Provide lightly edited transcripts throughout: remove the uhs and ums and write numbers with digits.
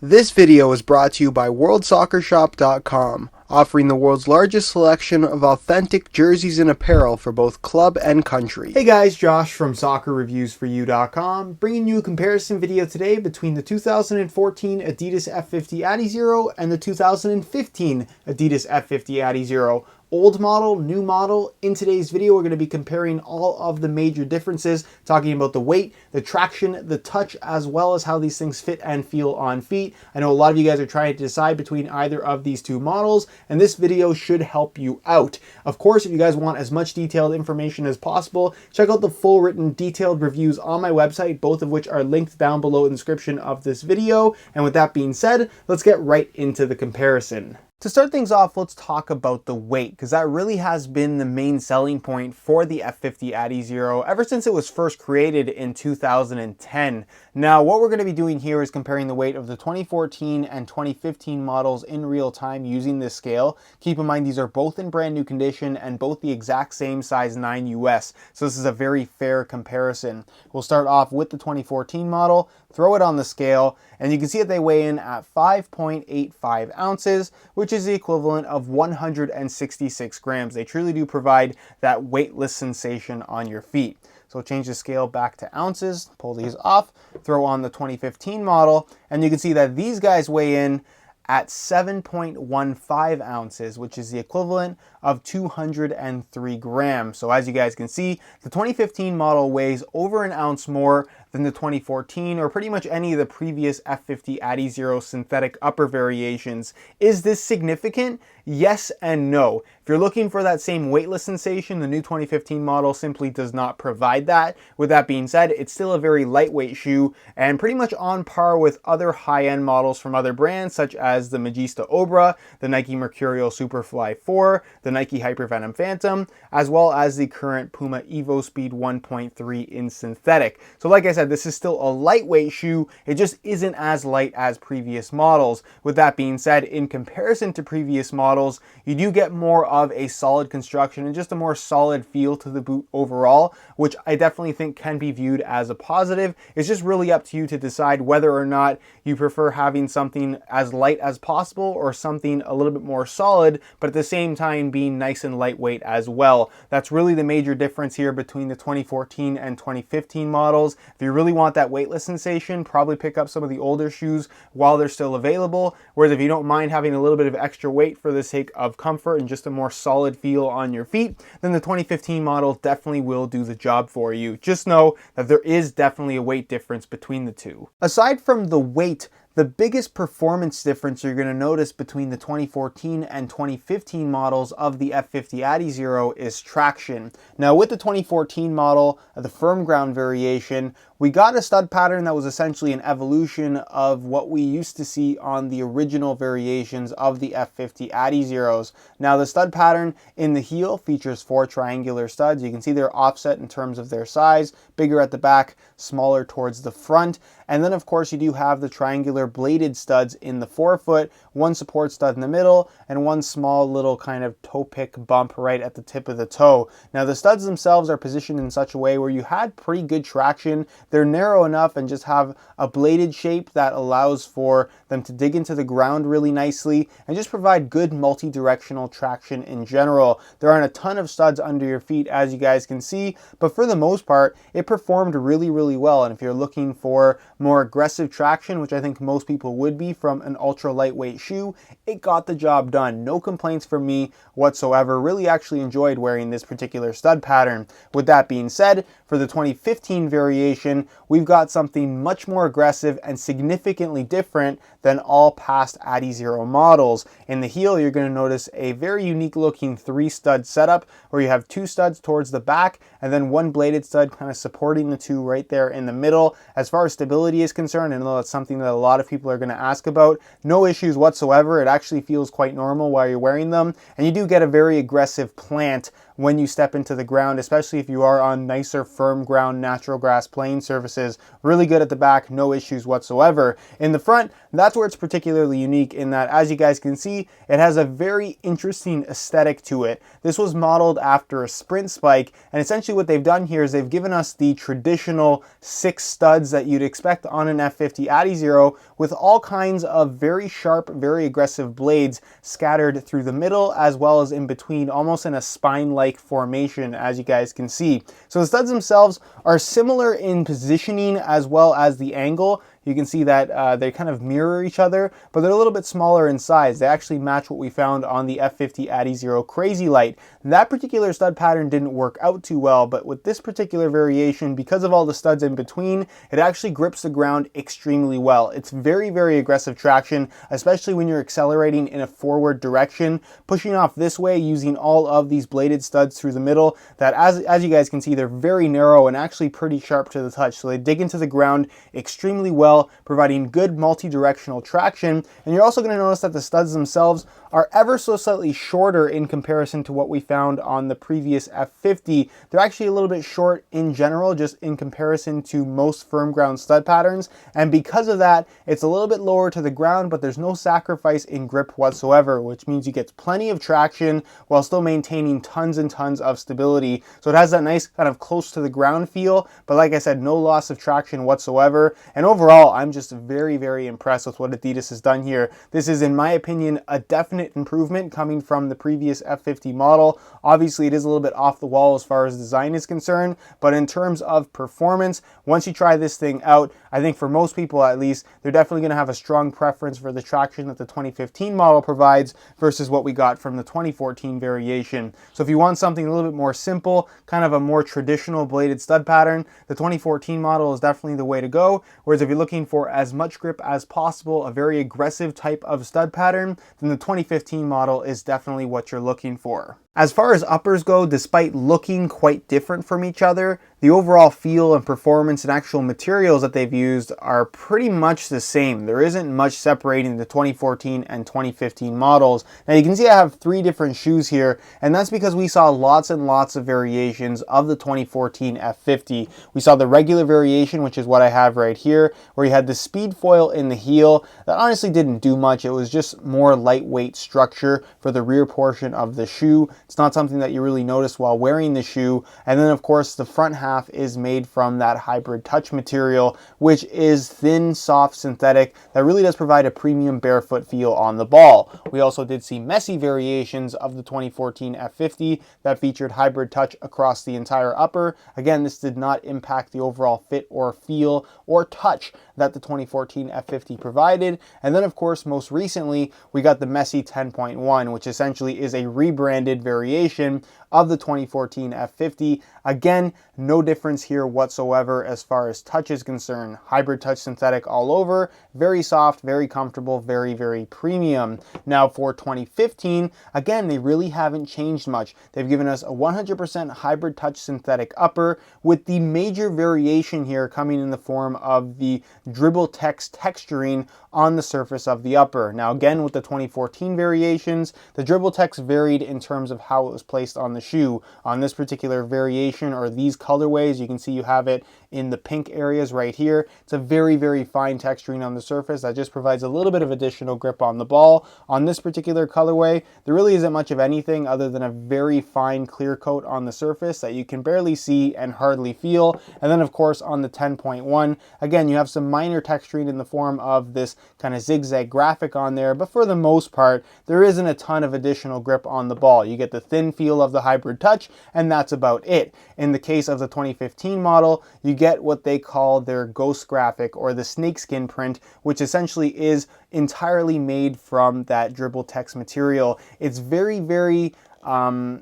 This video is brought to you by WorldSoccerShop.com, offering the world's largest selection of authentic jerseys and apparel for both club and country. Hey guys, Josh from SoccerReviewsForYou.com, bringing you a comparison video today between the 2014 Adidas F50 Adizero and the 2015 Adidas F50 Adizero. Old model, new model. In today's video, we're going to be comparing all of the major differences, talking about the weight, the traction, the touch, as well as how these things fit and feel on feet. I know a lot of you guys are trying to decide between either of these two models, and this video should help you out. Of course, if you guys want as much detailed information as possible, check out the full written detailed reviews on my website, both of which are linked down below in the description of this video. And with that being said, let's get right into the comparison. To start things off, let's talk about the weight, because that really has been the main selling point for the F50 Adizero ever since it was first created in 2010. Now, what we're going to be doing here is comparing the weight of the 2014 and 2015 models in real time using this scale. Keep in mind, these are both in brand new condition and both the exact same size 9 US, so this is a very fair comparison. We'll start off with the 2014 model, throw it on the scale, and you can see that they weigh in at 5.85 ounces, which is the equivalent of 166 grams. They truly do provide that weightless sensation on your feet. So change the scale back to ounces, pull these off, throw on the 2015 model, and you can see that these guys weigh in at 7.15 ounces, which is the equivalent of 203 grams. So as you guys can see, the 2015 model weighs over an ounce more than the 2014 or pretty much any of the previous F50 Adizero synthetic upper variations. Is this significant? Yes and no. If you're looking for that same weightless sensation, the new 2015 model simply does not provide that. With that being said, it's still a very lightweight shoe and pretty much on par with other high-end models from other brands such as the Magista Obra, the Nike Mercurial Superfly 4, the Nike Hypervenom Phantom, as well as the current Puma Evo Speed 1.3 in synthetic. So like I said, this is still a lightweight shoe. It just isn't as light as previous models. With that being said, in comparison to previous models, you do get more of a solid construction and just a more solid feel to the boot overall, which I definitely think can be viewed as a positive. It's just really up to you to decide whether or not you prefer having something as light as possible or something a little bit more solid, but at the same time being nice and lightweight as well. That's really the major difference here between the 2014 and 2015 models. If you really want that weightless sensation, probably pick up some of the older shoes while they're still available. Whereas if you don't mind having a little bit of extra weight for the sake of comfort and just a more solid feel on your feet, then the 2015 model definitely will do the job for you. Just know that there is definitely a weight difference between the two. Aside from the weight, the biggest performance difference you're going to notice between the 2014 and 2015 models of the F50 Adizero is traction. Now with the 2014 model, the firm ground variation, we got a stud pattern that was essentially an evolution of what we used to see on the original variations of the F50 Adizeros. Now the stud pattern in the heel features 4 triangular studs. You can see they're offset in terms of their size, bigger at the back, smaller towards the front. And then of course you do have the triangular bladed studs in the forefoot, 1 support stud in the middle, and 1 small little kind of toe pick bump right at the tip of the toe. Now the studs themselves are positioned in such a way where you had pretty good traction. They're narrow enough and just have a bladed shape that allows for them to dig into the ground really nicely and just provide good multi-directional traction in general. There aren't a ton of studs under your feet, as you guys can see, but for the most part, it performed really well. And if you're looking for more aggressive traction, which I think most people would be from an ultra lightweight shoe, it got the job done. No complaints from me whatsoever. Really actually enjoyed wearing this particular stud pattern. With that being said, for the 2015 variation, we've got something much more aggressive and significantly different than all past Adizero models. In the heel, you're going to notice a very unique looking 3-stud setup where you have 2 studs towards the back and then 1 bladed stud kind of supporting the 2 right there in the middle. As far as stability is concerned, I know that's something that a lot of people are going to ask about. No issues whatsoever. It actually feels quite normal while you're wearing them, and you do get a very aggressive plant when you step into the ground, especially if you are on nicer firm ground natural grass playing surfaces. Really good at the back, no issues whatsoever. In the front, that's where it's particularly unique in that, as you guys can see, it has a very interesting aesthetic to it. This was modeled after a sprint spike, and essentially what they've done here is they've given us the traditional 6 studs that you'd expect on an F50 Adizero with all kinds of very sharp, very aggressive blades scattered through the middle as well as in between, almost in a spine-like formation, as you guys can see. So the studs themselves are similar in positioning as well as the angle. You can see that they kind of mirror each other, but they're a little bit smaller in size. They actually match what we found on the F50 Adizero Crazy Light. That particular stud pattern didn't work out too well, but with this particular variation, because of all the studs in between, it actually grips the ground extremely well. It's very, very aggressive traction, especially when you're accelerating in a forward direction, pushing off this way using all of these bladed studs through the middle, that as you guys can see, they're very narrow and actually pretty sharp to the touch. So they dig into the ground extremely well, providing good multi-directional traction. And you're also going to notice that the studs themselves are ever so slightly shorter in comparison to what we found on the previous F50. They're actually a little bit short in general, just in comparison to most firm ground stud patterns. And because of that, it's a little bit lower to the ground, but there's no sacrifice in grip whatsoever, which means you get plenty of traction while still maintaining tons and tons of stability. So it has that nice kind of close to the ground feel, but like I said, no loss of traction whatsoever. And overall, I'm just very, very impressed with what Adidas has done here. This is, in my opinion, a definite improvement coming from the previous F50 model. Obviously, it is a little bit off the wall as far as design is concerned, but in terms of performance, once you try this thing out, I think for most people at least, they're definitely going to have a strong preference for the traction that the 2015 model provides versus what we got from the 2014 variation. So if you want something a little bit more simple, kind of a more traditional bladed stud pattern, the 2014 model is definitely the way to go. Whereas if you're looking for as much grip as possible, a very aggressive type of stud pattern, then the 2015 model is definitely what you're looking for. As far as uppers go, despite looking quite different from each other, the overall feel and performance and actual materials that they've used are pretty much the same. There isn't much separating the 2014 and 2015 models. Now you can see I have 3 different shoes here, and that's because we saw lots and lots of variations of the 2014 F50. We saw the regular variation, which is what I have right here, where you had the speed foil in the heel. That honestly didn't do much. It was just more lightweight structure for the rear portion of the shoe. It's not something that you really notice while wearing the shoe. And then of course the front half is made from that hybrid touch material, which is thin, soft synthetic that really does provide a premium barefoot feel on the ball. We also did see messy variations of the 2014 F50 that featured hybrid touch across the entire upper. Again, this did not impact the overall fit or feel or touch that the 2014 F50 provided. And then of course, most recently, we got the messy 10.1, which essentially is a rebranded variation of the 2014 F50. Again, no difference here whatsoever as far as touch is concerned. Hybrid touch synthetic all over, very soft, very comfortable, very, very premium. Now for 2015, again, they really haven't changed much. They've given us a 100% hybrid touch synthetic upper, with the major variation here coming in the form of the dribble text texturing on the surface of the upper. Now again, with the 2014 variations, the dribble text varied in terms of how it was placed on the shoe. On this particular variation, or these colorways, you can see you have it in the pink areas right here. It's a very, very fine texturing on the surface that just provides a little bit of additional grip on the ball. On this particular colorway, there really isn't much of anything other than a very fine clear coat on the surface that you can barely see and hardly feel. And then of course on the 10.1, again, you have some minor texturing in the form of this kind of zigzag graphic on there, but for the most part, there isn't a ton of additional grip on the ball. You get the thin feel of the hybrid touch, and that's about it. In the case of the 2015 model, you get what they call their ghost graphic, or the snakeskin print, which essentially is entirely made from that dribble text material. It's very, very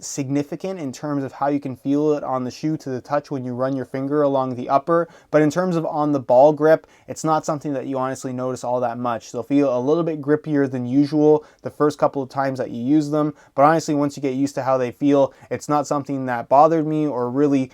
significant in terms of how you can feel it on the shoe to the touch when you run your finger along the upper, but in terms of on the ball grip, it's not something that you honestly notice all that much. They'll feel a little bit grippier than usual the first couple of times that you use them, but honestly, once you get used to how they feel, it's not something that bothered me or really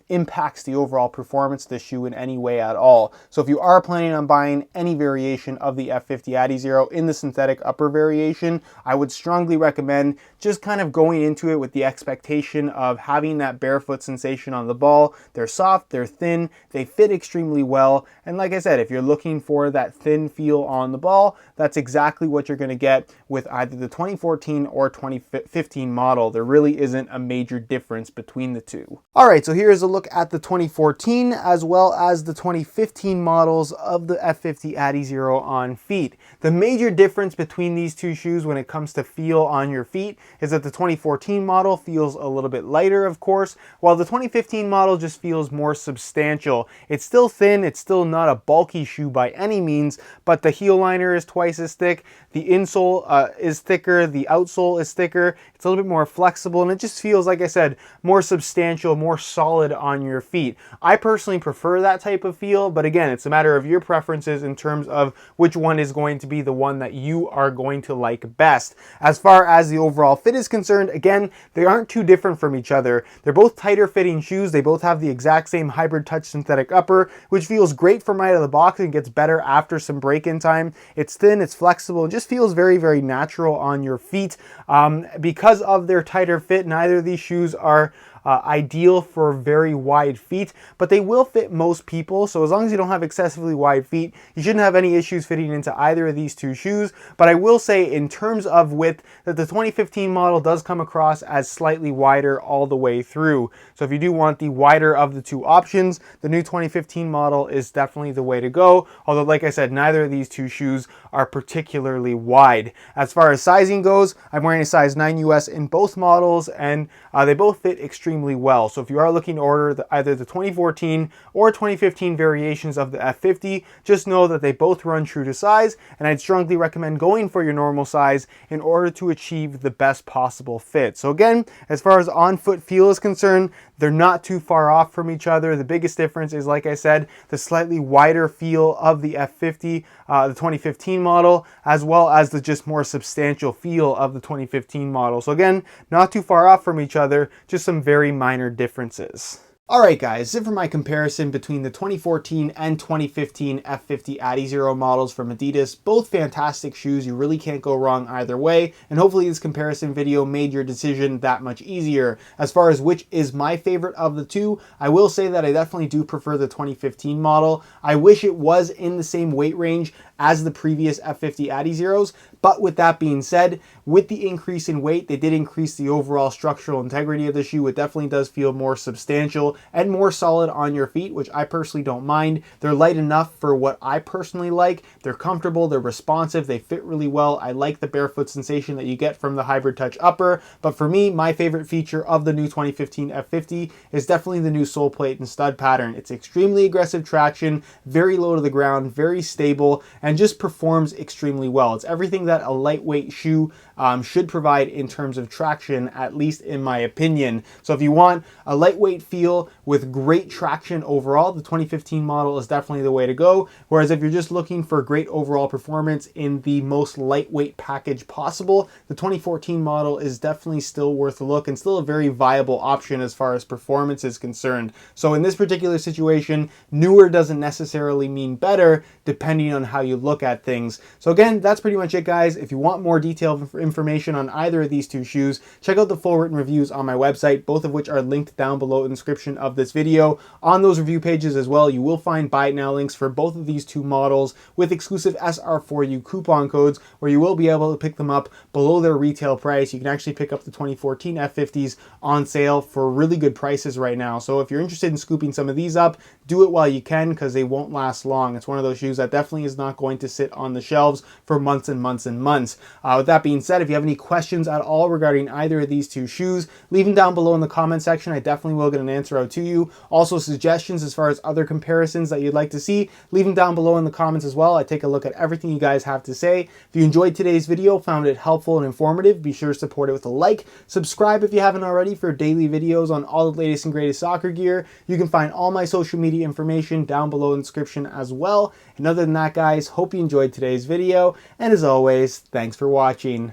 impacts the overall performance of the shoe in any way at all. So if you are planning on buying any variation of the F50 Adizero in the synthetic upper variation, I would strongly recommend just kind of going into it with the expectation of having that barefoot sensation on the ball. They're soft, they're thin, they fit extremely well, and like I said, if you're looking for that thin feel on the ball, that's exactly what you're going to get with either the 2014 or 2015 model. There really isn't a major difference between the two. Alright, so here's a look at the 2014 as well as the 2015 models of the F50 Adizero on feet. The major difference between these two shoes when it comes to feel on your feet is that the 2014 model feels a little bit lighter, of course, while the 2015 model just feels more substantial. It's still thin, it's still not a bulky shoe by any means, but the heel liner is twice as thick, the insole is thicker, the outsole is thicker, it's a little bit more flexible, and it just feels, like I said, more substantial, more solid on your feet. I personally prefer that type of feel, but again, it's a matter of your preferences in terms of which one is going to be the one that you are going to like best. As far as the overall fit is concerned, again, they aren't too different from each other. They're both tighter fitting shoes. They both have the exact same hybrid touch synthetic upper, which feels great from right out of the box and gets better after some break-in time. It's thin, it's flexible, and just feels very, very natural on your feet. Because of their tighter fit, neither of these shoes are ideal for very wide feet, but they will fit most people. So as long as you don't have excessively wide feet, you shouldn't have any issues fitting into either of these two shoes. But I will say, in terms of width, that the 2015 model does come across as slightly wider all the way through. So if you do want the wider of the two options, the new 2015 model is definitely the way to go. Although, like I said, neither of these two shoes are particularly wide. As far as sizing goes, I'm wearing a size 9 US in both models, and they both fit extremely well. So if you are looking to order either the 2014 or 2015 variations of the F50, just know that they both run true to size, and I'd strongly recommend going for your normal size in order to achieve the best possible fit. So again, as far as on-foot feel is concerned, they're not too far off from each other. The biggest difference is, like I said, the slightly wider feel of the F50, the 2015 model, as well as the just more substantial feel of the 2015 model. So again, not too far off from each other, just some very minor differences. Alright guys, this is for my comparison between the 2014 and 2015 F50 Adizero models from Adidas. Both fantastic shoes, you really can't go wrong either way, and hopefully this comparison video made your decision that much easier. As far as which is my favorite of the two, I will say that I definitely do prefer the 2015 model. I wish it was in the same weight range as the previous F50 Adizeros, but with that being said, with the increase in weight, they did increase the overall structural integrity of the shoe. It definitely does feel more substantial and more solid on your feet, which I personally don't mind. They're light enough for what I personally like. They're comfortable, they're responsive, they fit really well. I like the barefoot sensation that you get from the hybrid touch upper, but for me, my favorite feature of the new 2015 F50 is definitely the new sole plate and stud pattern. It's extremely aggressive traction, very low to the ground, very stable, and just performs extremely well. It's everything that a lightweight shoe should provide in terms of traction, at least in my opinion. So if you want a lightweight feel with great traction overall, the 2015 model is definitely the way to go. Whereas if you're just looking for great overall performance in the most lightweight package possible, the 2014 model is definitely still worth a look and still a very viable option as far as performance is concerned. So in this particular situation, newer doesn't necessarily mean better depending on how you look at things. So again, that's pretty much it, guys. If you want more detailed information on either of these two shoes, check out the full written reviews on my website, both of which are linked down below in the description of this video. On those review pages as well, you will find buy it now links for both of these two models with exclusive SR4U coupon codes, where you will be able to pick them up below their retail price. You can actually pick up the 2014 F50s on sale for really good prices right now. So if you're interested in scooping some of these up, do it while you can, because they won't last long. It's one of those shoes that definitely is not going to sit on the shelves for months and months and months. With that being said, if you have any questions at all regarding either of these two shoes, leave them down below in the comment section. I definitely will get an answer out to you. Also, suggestions as far as other comparisons that you'd like to see, leave them down below in the comments as well. I take a look at everything you guys have to say. If you enjoyed today's video, found it helpful and informative, be sure to support it with a like. Subscribe if you haven't already for daily videos on all the latest and greatest soccer gear. You can find all my social media information down below in the description as well. And other than that, guys, hope you enjoyed today's video. And as always, thanks for watching.